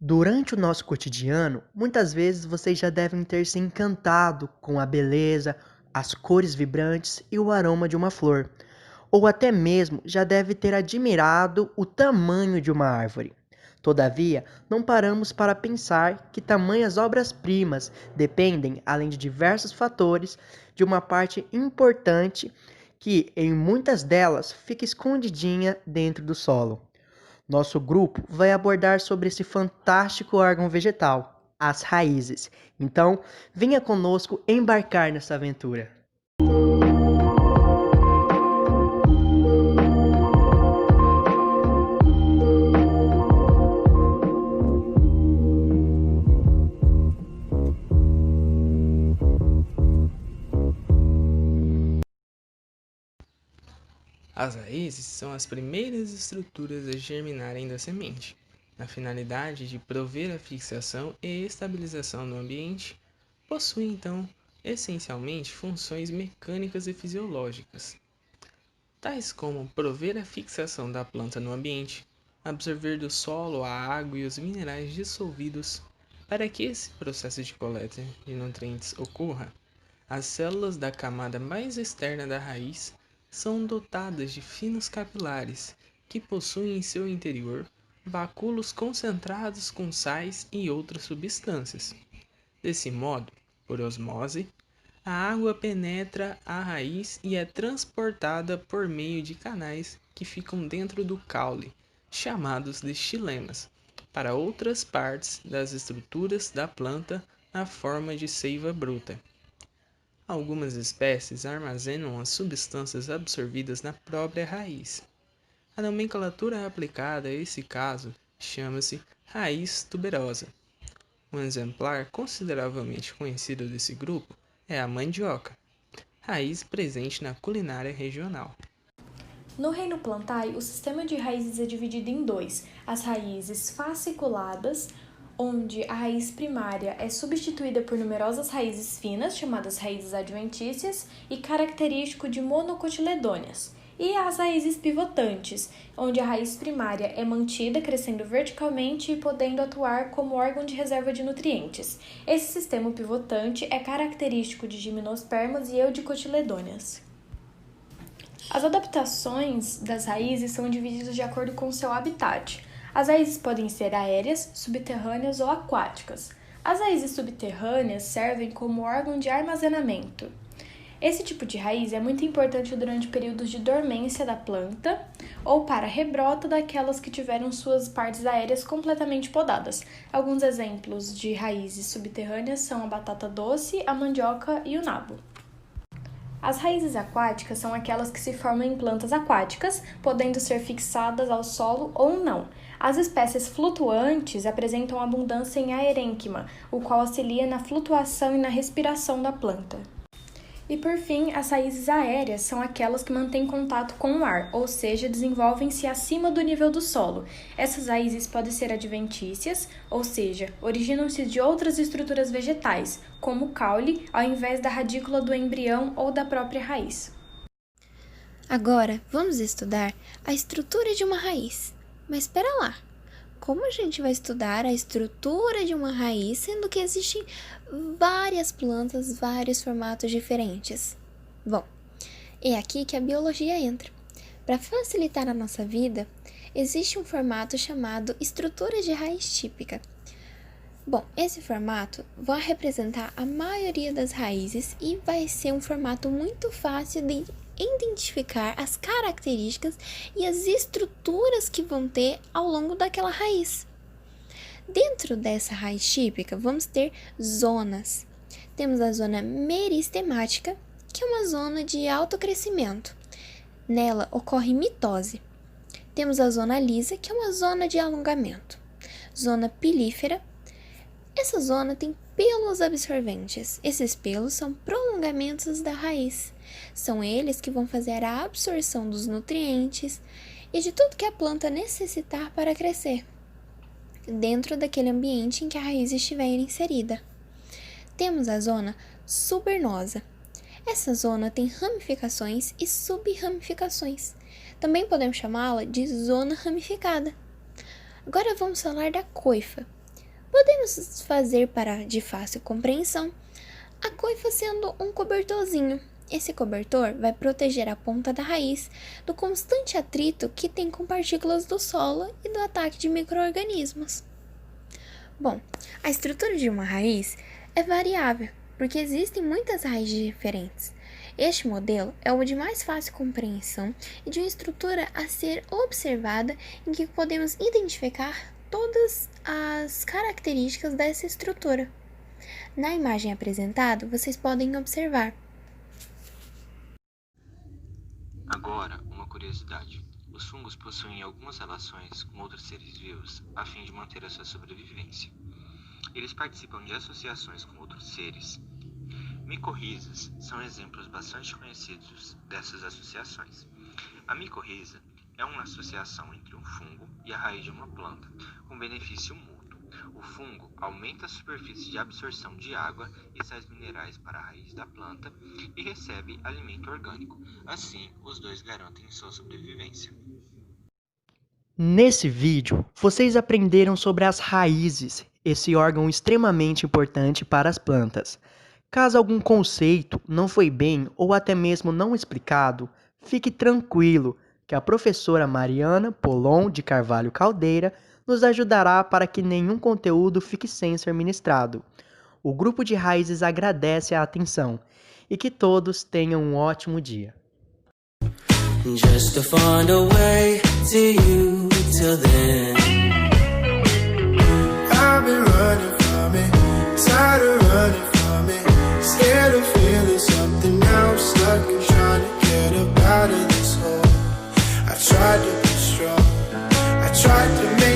Durante o nosso cotidiano, muitas vezes vocês já devem ter se encantado com a beleza, as cores vibrantes e o aroma de uma flor, ou até mesmo já deve ter admirado o tamanho de uma árvore. Todavia, não paramos para pensar que tamanhas obras-primas dependem, além de diversos fatores, de uma parte importante que, em muitas delas, fica escondidinha dentro do solo. Nosso grupo vai abordar sobre esse fantástico órgão vegetal, as raízes. Então, venha conosco embarcar nessa aventura. As raízes são as primeiras estruturas a germinarem da semente, na finalidade de prover a fixação e estabilização no ambiente, possuem então essencialmente funções mecânicas e fisiológicas, tais como prover a fixação da planta no ambiente, absorver do solo a água e os minerais dissolvidos. Para que esse processo de coleta de nutrientes ocorra, as células da camada mais externa da raiz são dotadas de finos capilares que possuem em seu interior vacúolos concentrados com sais e outras substâncias. Desse modo, por osmose, a água penetra a raiz e é transportada por meio de canais que ficam dentro do caule, chamados de xilemas, para outras partes das estruturas da planta na forma de seiva bruta. Algumas espécies armazenam as substâncias absorvidas na própria raiz. A nomenclatura aplicada a esse caso chama-se raiz tuberosa. Um exemplar consideravelmente conhecido desse grupo é a mandioca, raiz presente na culinária regional. No reino plantae, o sistema de raízes é dividido em dois: as raízes fasciculadas, onde a raiz primária é substituída por numerosas raízes finas, chamadas raízes adventícias, e característico de monocotiledôneas, e as raízes pivotantes, onde a raiz primária é mantida crescendo verticalmente e podendo atuar como órgão de reserva de nutrientes. Esse sistema pivotante é característico de gimnospermas e eudicotiledôneas. As adaptações das raízes são divididas de acordo com seu habitat. As raízes podem ser aéreas, subterrâneas ou aquáticas. As raízes subterrâneas servem como órgão de armazenamento. Esse tipo de raiz é muito importante durante períodos de dormência da planta ou para rebrota daquelas que tiveram suas partes aéreas completamente podadas. Alguns exemplos de raízes subterrâneas são a batata doce, a mandioca e o nabo. As raízes aquáticas são aquelas que se formam em plantas aquáticas, podendo ser fixadas ao solo ou não. As espécies flutuantes apresentam abundância em aerênquima, o qual auxilia na flutuação e na respiração da planta. E por fim, as raízes aéreas são aquelas que mantêm contato com o ar, ou seja, desenvolvem-se acima do nível do solo. Essas raízes podem ser adventícias, ou seja, originam-se de outras estruturas vegetais, como o caule, ao invés da radícula do embrião ou da própria raiz. Agora, vamos estudar a estrutura de uma raiz. Mas espera lá! Como a gente vai estudar a estrutura de uma raiz, sendo que existem várias plantas, vários formatos diferentes? Bom, é aqui que a biologia entra. Para facilitar a nossa vida, existe um formato chamado estrutura de raiz típica. Bom, esse formato vai representar a maioria das raízes e vai ser um formato muito fácil de identificar as características e as estruturas que vão ter ao longo daquela raiz. Dentro dessa raiz típica, vamos ter zonas. Temos a zona meristemática, que é uma zona de alto crescimento. Nela ocorre mitose. Temos a zona lisa, que é uma zona de alongamento. Zona pilífera. Essa zona tem pelos absorventes. Esses pelos são prolongamentos da raiz. São eles que vão fazer a absorção dos nutrientes e de tudo que a planta necessitar para crescer, dentro daquele ambiente em que a raiz estiver inserida. Temos a zona subernosa. Essa zona tem ramificações e subramificações. Também podemos chamá-la de zona ramificada. Agora vamos falar da coifa. Podemos fazer de fácil compreensão a coifa sendo um cobertorzinho. Esse cobertor vai proteger a ponta da raiz do constante atrito que tem com partículas do solo e do ataque de micro-organismos. Bom, a estrutura de uma raiz é variável, porque existem muitas raízes diferentes. Este modelo é o de mais fácil compreensão e de uma estrutura a ser observada em que podemos identificar todas as características dessa estrutura. Na imagem apresentada, vocês podem observar. Agora, uma curiosidade. Os fungos possuem algumas relações com outros seres vivos a fim de manter a sua sobrevivência. Eles participam de associações com outros seres. Micorrizas são exemplos bastante conhecidos dessas associações. A micorriza é uma associação entre um fungo e a raiz de uma planta, com benefício mútuo. O fungo aumenta a superfície de absorção de água e sais minerais para a raiz da planta e recebe alimento orgânico. Assim, os dois garantem sua sobrevivência. Nesse vídeo, vocês aprenderam sobre as raízes, esse órgão extremamente importante para as plantas. Caso algum conceito não foi bem ou até mesmo não explicado, fique tranquilo que a professora Mariana Polon de Carvalho Caldeira nos ajudará para que nenhum conteúdo fique sem ser ministrado. O grupo de raízes agradece a atenção e que todos tenham um ótimo dia. Just to find a way to you till then. I've been running from it, tired of running from it, scared of feeling something now, stuck and trying to get up out of this hole. I tried to